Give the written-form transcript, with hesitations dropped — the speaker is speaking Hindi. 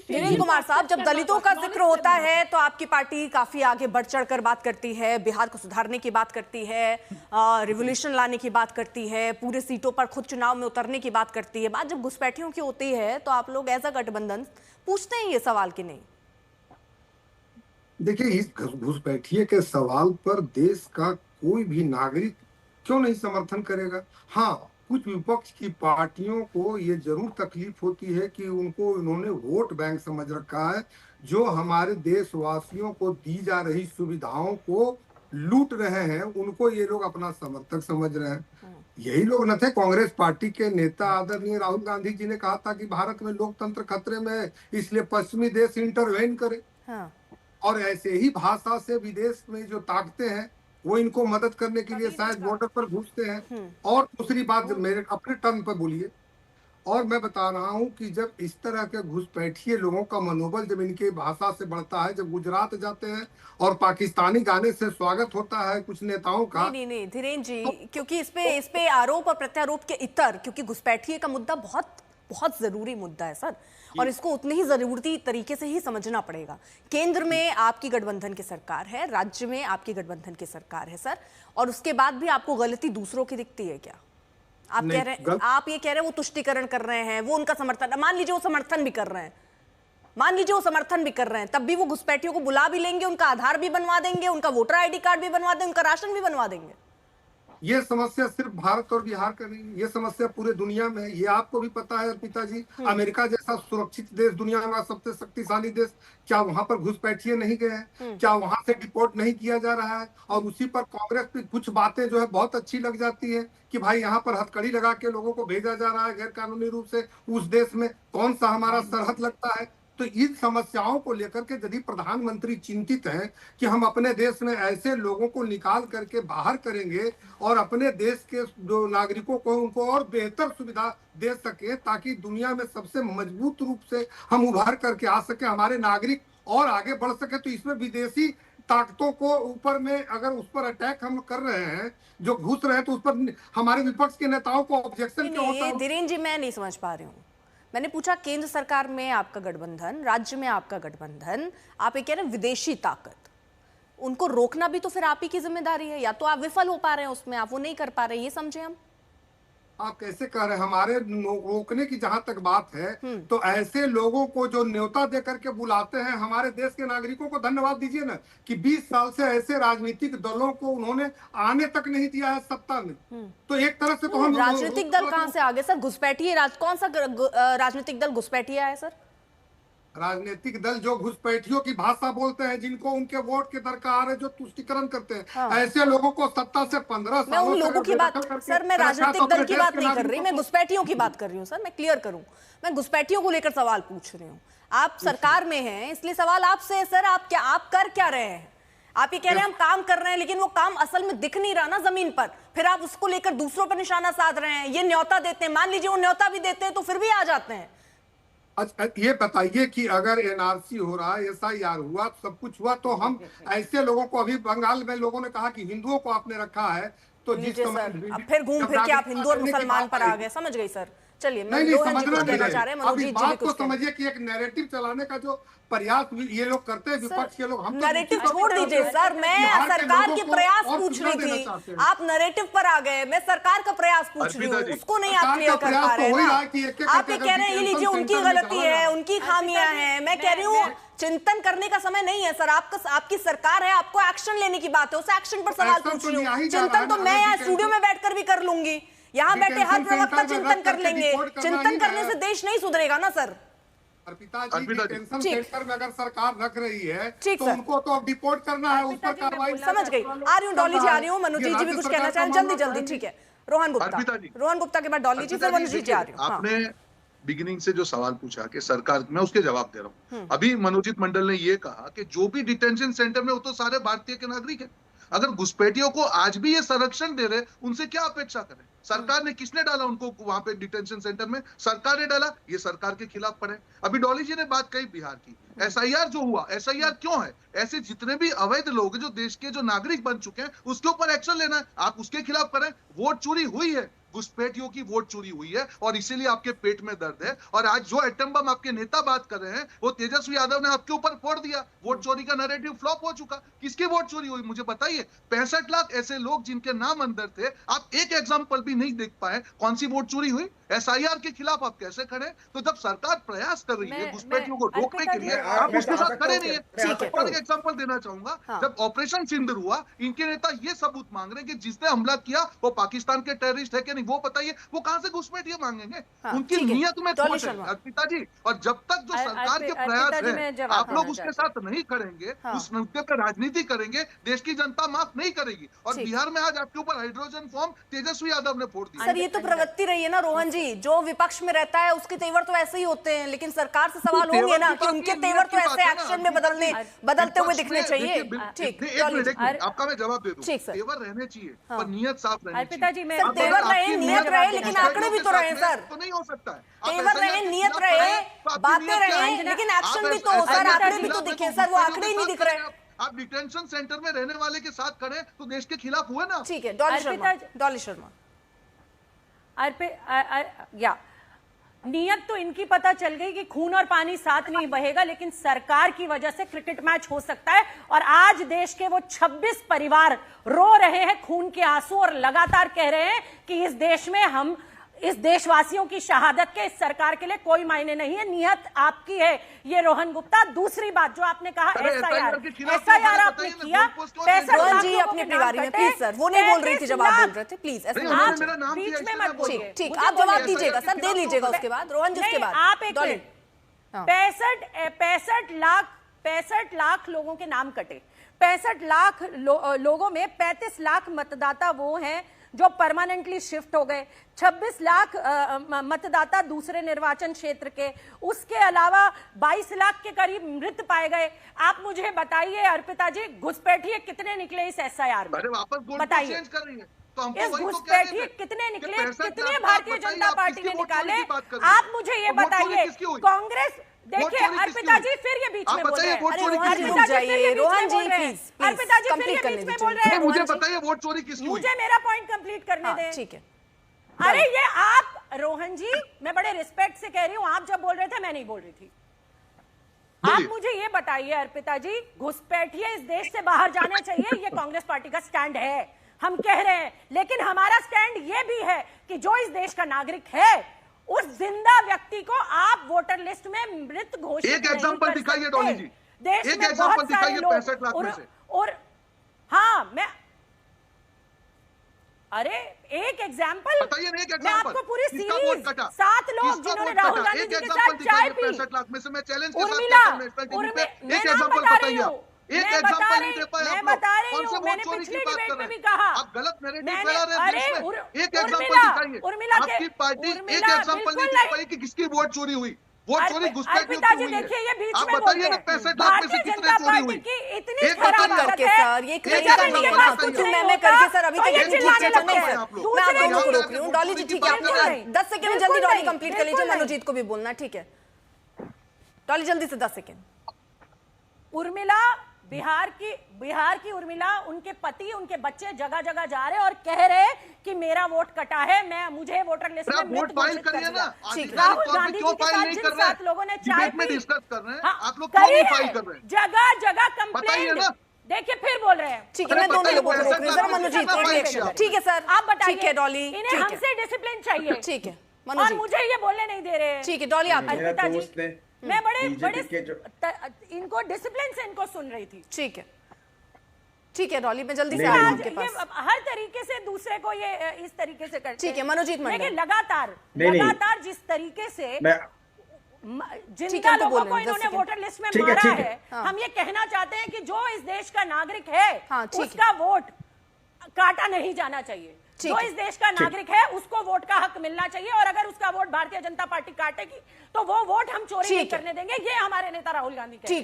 वीरेंद्र कुमार साहब, जब दलितों का जिक्र होता है तो आपकी पार्टी काफी आगे बढ़ चढ़कर बात करती है, बिहार को सुधारने की बात करती है, रिवोल्यूशन लाने की बात करती है, पूरे सीटों पर खुद चुनाव में उतरने की बात करती है। बात जब घुसपैठियों की होती है तो आप लोग एज अ गठबंधन पूछते हैं ये सवाल कि नहीं? देखिए, इस घुसपैठिए के सवाल पर देश का कोई भी नागरिक क्यों नहीं समर्थन करेगा। हाँ, कुछ विपक्ष की पार्टियों को ये जरूर तकलीफ होती है कि उनको इन्होंने वोट बैंक समझ रखा है, जो हमारे देशवासियों को दी जा रही सुविधाओं को लूट रहे हैं, उनको ये लोग अपना समर्थक समझ रहे हैं। यही लोग न थे, कांग्रेस पार्टी के नेता आदरणीय राहुल गांधी जी ने कहा था कि भारत में लोकतंत्र खतरे में है, इसलिए पश्चिमी देश इंटरवेन करे। हाँ। और ऐसे ही भाषा से विदेश में जो ताकते हैं वो इनको मदद करने के लिए शायद बॉर्डर पर घुसते हैं। और दूसरी बात, जब मेरे अपने टर्न पर बोलिए, और मैं बता रहा हूं कि जब इस तरह के घुसपैठिए लोगों का मनोबल जब इनके भाषा से बढ़ता है, जब गुजरात जाते हैं और पाकिस्तानी गाने से स्वागत होता है कुछ नेताओं का। नहीं नहीं धीरेन्द्र जी, क्योंकि इस पे आरोप और प्रत्यारोप के इतर, क्योंकि घुसपैठिए का मुद्दा बहुत बहुत जरूरी मुद्दा है सर, और इसको उतने ही जरूरी तरीके से ही समझना पड़ेगा। केंद्र में आपकी गठबंधन की सरकार है, राज्य में आपकी गठबंधन की सरकार है सर, और उसके बाद भी आपको गलती दूसरों की दिखती है क्या? आप कह रहे हैं, आप ये कह रहे हैं वो तुष्टिकरण कर रहे हैं, वो उनका समर्थन, मान लीजिए वो समर्थन भी कर रहे हैं, मान लीजिए वो समर्थन भी कर रहे हैं, तब भी वो घुसपैठियों को बुला भी लेंगे, उनका आधार भी बनवा देंगे, उनका वोटर आईडी कार्ड भी बनवा देंगे, उनका राशन भी बनवा देंगे। ये समस्या सिर्फ भारत और बिहार का नहीं, ये समस्या पूरे दुनिया में है। ये आपको भी पता है अर्पिता जी, अमेरिका जैसा सुरक्षित देश, दुनिया का सबसे शक्तिशाली देश, क्या वहां पर घुसपैठिए नहीं गए हैं? क्या वहां से डिपोर्ट नहीं किया जा रहा है? और उसी पर कांग्रेस की कुछ बातें जो है बहुत अच्छी लग जाती है कि भाई यहाँ पर हथकड़ी लगा के लोगों को भेजा जा रहा है गैर कानूनी रूप से उस देश में, कौन सा हमारा सरहद लगता है। तो इन समस्याओं को लेकर के यदि प्रधानमंत्री चिंतित हैं कि हम अपने देश में ऐसे लोगों को निकाल करके बाहर करेंगे और अपने देश के जो नागरिकों को उनको और बेहतर सुविधा दे सके, ताकि दुनिया में सबसे मजबूत रूप से हम उभर करके आ सके, हमारे नागरिक और आगे बढ़ सके, तो इसमें विदेशी ताकतों को ऊपर में अगर उस पर अटैक हम कर रहे हैं, जो घुस रहे हैं, तो उस पर हमारे विपक्ष के नेताओं को ऑब्जेक्शन क्यों होता है? धीरेन्द्र जी, मैं नहीं समझ पा रही हूँ। मैंने पूछा केंद्र सरकार में आपका गठबंधन, राज्य में आपका गठबंधन, आप ये कह रहे हैं विदेशी ताकत, उनको रोकना भी तो फिर आप ही की जिम्मेदारी है, या तो आप विफल हो पा रहे हैं उसमें, आप वो नहीं कर पा रहे, ये समझे हम। आप कैसे कह रहे हैं? हमारे रोकने की जहां तक बात है, तो ऐसे लोगों को जो न्योता दे करके बुलाते हैं, हमारे देश के नागरिकों को धन्यवाद दीजिए ना कि 20 साल से ऐसे राजनीतिक दलों को उन्होंने आने तक नहीं दिया है सत्ता में। तो एक तरह से तो हम राजनीतिक दल कहां से आगे सर? घुसपैठिए कौन सा राजनीतिक दल घुसपैठिया है सर? राजनीतिक दल जो घुसपैठियों की भाषा बोलते हैं, जिनको उनके वोट के दरकार है, जो तुष्टिकरण करते हैं, ऐसे लोगों को सत्ता से 15 मैं उन लोगों की बात सर, मैं राजनीतिक दल की बात नहीं कर रही, मैं घुसपैठियों की बात कर रही हूँ सर। मैं क्लियर करूं, मैं घुसपैठियों को लेकर सवाल पूछ रही हूँ। आप सरकार में हैं, इसलिए सवाल आपसे है सर, आप कर क्या रहे हैं? आप ये कह रहे हैं हम काम कर रहे हैं, लेकिन वो काम असल में दिख नहीं रहा ना जमीन पर, फिर आप उसको लेकर दूसरों पर निशाना साध रहे हैं। ये न्योता देते हैं, मान लीजिए वो न्योता भी देते हैं तो फिर भी आ जाते हैं। अच्छा, ये बताइए कि अगर एनआरसी हो रहा है, एसआईआर हुआ, सब कुछ हुआ, तो हम ऐसे लोगों को, अभी बंगाल में लोगों ने कहा कि हिंदुओं को आपने रखा है, तो जिस समय अब फिर घूम फिर के आप हिंदू और मुसलमान पर आ गए, समझ गई सर। चलिए, मैं रोहन जी को कहना चाह रहे हैं, मनोज जी भी कुछ समझिए कि एक नैरेटिव चलाने का जो प्रयास ये लोग करते हैं, विपक्ष के लोग, हम नैरेटिव छोड़ दीजिए सर, मैं सरकार के प्रयास पूछ रही थी, आप नैरेटिव पर आ गए। मैं सरकार का प्रयास पूछ रही हूँ, उसको नहीं आप क्लियर कर पा रहे हैं। आप ये कह रहे हैं ये लीजिए उनकी गलती है, उनकी खामियां हैं। मैं कह रही हूँ चिंतन करने का समय नहीं है सर, आपकी सरकार है, आपको एक्शन लेने की बात है, उस एक्शन पर सवाल पूछ रही हूँ। चिंतन तो मैं यहाँ स्टूडियो में बैठकर भी कर लूंगी, यहाँ बैठे हर प्रवक्ता चिंतन कर लेंगे। चिंतन करने से देश नहीं सुधरेगा ना सर। अर्पिता जी, डिटेंशन सेंटर में अगर सरकार रख रही है तो उनको तो अब डिपोर्ट करना है, उस पर कार्रवाई। समझ गई, आ रही हूँ डॉली जी, आ रही हूँ। मनोज जी भी कुछ कहना चाहें, जल्दी जल्दी, ठीक है। रोहन गुप्ता के बाद डॉली जी, फिर मनोज जी आ रही हूँ। आपने बिगिनिंग से जो सवाल पूछा कि सरकार, मैं उसके जवाब दे रहा हूँ। अभी मनोजीत मंडल ने ये कहा कि जो भी डिटेंशन सेंटर में, वो तो सारे भारतीय के नागरिक है। अगर घुसपैठियों को आज भी ये संरक्षण दे रहे, उनसे क्या अपेक्षा करें? सरकार ने, किसने डाला उनको वहां पे डिटेंशन सेंटर में? सरकार ने डाला, ये सरकार के खिलाफ पड़े। अभी डॉली जी ने बात कही बिहार की, एसआईआर जो हुआ, एसआईआर क्यों है? ऐसे जितने भी अवैध लोग हैं जो देश के जो नागरिक बन चुके हैं, उसके ऊपर एक्शन लेना है, आप उसके खिलाफ करें। वोट चोरी हुई है, घुसपैठियों की वोट चोरी हुई है और इसीलिए आपके पेट में दर्द है। और आज जो एटम बम आपके नेता बात कर रहे हैं वो तेजस्वी यादव ने आपके ऊपर फोड़ दिया। वोट चोरी का नैरेटिव फ्लॉप हो चुका। किसकी वोट चोरी हुई मुझे बताइए। 65 लाख ऐसे लोग जिनके नाम अंदर थे, आप एक एग्जांपल भी नहीं देख पाए कौन सी वोट चोरी हुई। एसआईआर के खिलाफ आप कैसे खड़े? तो जब सरकार प्रयास कर रही है घुसपैठियों को रोकने के लिए, आप उसके साथ खड़े नहीं है। और एक एग्जांपल देना चाहूंगा, जब ऑपरेशन सिंदूर हुआ, इनके नेता ये सबूत मांग रहे हैं कि जिसने हमला किया वो पाकिस्तान के टेररिस्ट है कि नहीं, वो बताइए। वो कहां से घुसपैठिए मांगेंगे? उनकी नीयत में खोट है अर्पिता जी। और जब तक जो सरकार के प्रयास है आप लोग उसके साथ नहीं करेंगे, उस मुद्दे पर राजनीति करेंगे, देश की जनता माफ नहीं करेगी। और बिहार में आज आपके ऊपर हाइड्रोजन फॉर्म तेजस्वी यादव ने फोड़ दिया। सर ये तो प्रवृत्ति रही है ना रोहन जी, जो विपक्ष में रहता है उसके तेवर तो ऐसे ही होते हैं, लेकिन सरकार से सवाल होंगे ना कि उनके तेवर तो ऐसे एक्शन में बदलते हुए दिखने चाहिए। ठीक, आपका मैं जवाब दे दूं। तेवर रहने चाहिए पर नियत साफ रहनी चाहिए। तेवर रहे, नियत रहे, लेकिन आंकड़े भी तो रहे सर। तो नहीं हो सकता है। तेवर रहे, नियत रहे, बातें रहे, लेकिन एक्शन भी तो हो सर, आंकड़े भी तो दिखे सर, वो आंकड़े ही नहीं दिख रहे। आप डिटेंशन सेंटर में रहने वाले के साथ खड़े तो देश के खिलाफ हुए ना। ठीक है, डॉली शर्मा या नियत तो इनकी पता चल गई कि खून और पानी साथ नहीं बहेगा, लेकिन सरकार की वजह से क्रिकेट मैच हो सकता है। और आज देश के वो 26 परिवार रो रहे हैं खून के आंसू और लगातार कह रहे हैं कि इस देश में हम, इस देशवासियों की शहादत के इस सरकार के लिए कोई मायने नहीं है। नियत आपकी है ये रोहन गुप्ता। दूसरी बात जो आपने कहा एसआईआर आपने किया, 65 जी अपने अपनी बारी में प्लीज सर, वो नहीं बोल रही थी जब आप बोल रहे थे, प्लीज आप बीच में मत बोलिए। ठीक, आप जवाब दीजिएगा सर, दे लीजिएगा उसके बाद रोहन जी, उसके बाद आप एक 65 लाख लोगों के नाम कटे। 65 लाख लोगों में 35 लाख मतदाता वो हैं जो परमानेंटली शिफ्ट हो गए, 26 लाख मतदाता दूसरे निर्वाचन क्षेत्र के, उसके अलावा 22 लाख के करीब मृत पाए गए। आप मुझे बताइए अर्पिता जी, घुसपैठिए कितने निकले इस एसआईआर में? बताइए इस घुसपैठिए कितने निकले, कितने भारतीय जनता पार्टी ने निकाले? आप मुझे ये बताइए। कांग्रेस, देखिए अर्पिता जी फिर ये बीच में बोल रहे हैं। रोहन जी प्लीज, अर्पिता जी फिर ये बीच में बोल रहे हैं। मुझे बताइए वोट चोरी किसकी हुई? मुझे मेरा पॉइंट कंप्लीट करने दें। ठीक है। अरे ये आप रोहन जी, मैं बड़े रिस्पेक्ट से कह रही हूँ, आप जब बोल रहे थे मैं नहीं बोल रही थी। आप मुझे ये बताइए अर्पिता जी, घुसपैठिए इस देश से बाहर जाने चाहिए, ये कांग्रेस पार्टी का स्टैंड है, हम कह रहे हैं। लेकिन हमारा स्टैंड ये भी है कि जो इस देश का नागरिक है उस जिंदा व्यक्ति को आप वोटर लिस्ट में मृत घोषित एक एग्जांपल दिखाइए डॉली जी, देश एक में एग्जांपल बहुत सारे दिखाइए लोग 65 लाख में से। और हाँ, मैं अरे एक एग्जांपल बताइए ना, एक मैं एग्जांपल। आपको पूरी सीरीज 7 लोग जिन्होंने राहुल गांधी जी के साथ चाय पी, 65 लाख में से मैं चैलेंज के उर्मिला, साथ एक एग्जांपल बताइए आप। एक एग्जांपल नहीं दे पाए आप। मैं बता रही हूं, मैंने पिछली डिबेट में भी कहा, आप गलत नैरेटिव फैला रहे हैं। एक एग्जांपल दिखाइए। उर्मिला आपकी पार्टी एक एग्जांपल नहीं दे पाई कि किसकी वोट चोरी हुई। वोट चोरी घुसपैठियों की हुई है। देखिए ये बीच आप में बताइए ना 65 लाख में से कितने चोरी हुई? इतनी एक करके सर, ये मैं करके सर अभी तक मैं आप दोनों को रोक रही हूँ। डॉली जी ठीक है, आपने 10 सेकंड में जल्दी डॉली कंप्लीट कर लीजिए, मनोजीत को भी बोलना। ठीक है डॉली, जल्दी से 10 सेकंड। उर्मिला, बिहार की उर्मिला, उनके पति, उनके बच्चे जगह जगह जा रहे और कह रहे कि मेरा वोट कटा है, मुझे वोटर लिस्ट में वोट फाइल करिए ना। राहुल गांधी जी के साथ जिन 7 लोगों ने चाय पी, डिस्कस कर रहे हैं, आप लोग क्यों नहीं फाइल कर रहे हैं? जगह जगह कंप्लेंट, देखिए फिर बोल रहे हैं। ठीक है, मैं दोनों लोगों को रोक रही हूं। जरा मनोजीत एक रिएक्शन। ठीक है सर, आप बताइए। ठीक है डॉली, इन्हें हमसे डिसिप्लिन चाहिए। ठीक है और मुझे ये बोलने नहीं दे रहे। ठीक है डॉली, आप मैं बड़े इनको डिसिप्लिन से इनको सुन रही थी। ठीक है डॉली, मैं जल्दी से आ रही हूं आपके पास। हर तरीके से दूसरे को ये इस तरीके से करते हैं। ठीक है मनोजीत मंडल, लेकिन लगातार जिस तरीके से जिंदा लोगों को इन्होंने वोटर लिस्ट में मारा है, हम ये कहना चाहते हैं कि जो इस देश का नागरिक है उसका वोट काटा नहीं जाना चाहिए। जो इस देश का नागरिक है उसको वोट का हक मिलना चाहिए, और अगर उसका वोट भारतीय जनता पार्टी काटेगी तो वो वोट हम चोरी नहीं करने देंगे। ये हमारे नेता राहुल गांधी कहते हैं।